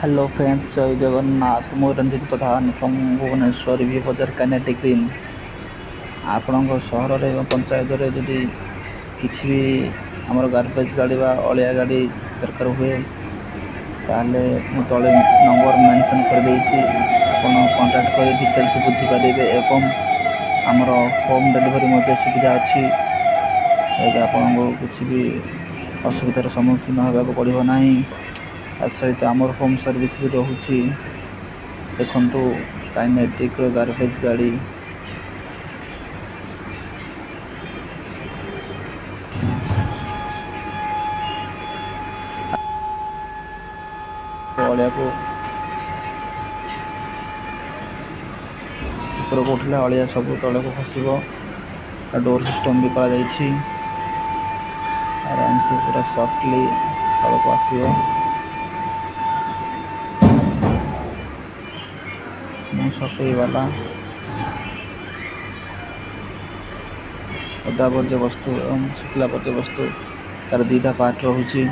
Hello friends, जय जगन्नाथ। मु रंजित प्रधान from Bhubaneswar we बजार कैनेटिक ग्रीन। आपणक सहर पंचायत जदि किसी भी आमर गार्बेज गाड़ी बा अलिया गाड़ी दरकार हुए ताले मु तले नंबर मेंशन कर देछि। आपण कांटेक्ट कर डिटेल्स बुझी पारे एवं आमर होम डिलीवरी मध्य सुविधा अच्छी। आपन को किसी भी असुविधार सम्मुखीन होगा पड़ो ना। सहित आमर होम सर्विस भी रोचे। देखु काइनेटिक गार्बेज गाड़ी अलिया को ऊपर को उठिले अलिया सब तले को खसब। डोर सिस्टम भी करा आराम से पूरा सफ्टली तल को आसो। सफाई वाला ओदा वर्ज्य वस्तु एवं शुक्ला वर्ज्य वस्तु तार 2टा पार्ट रोचे।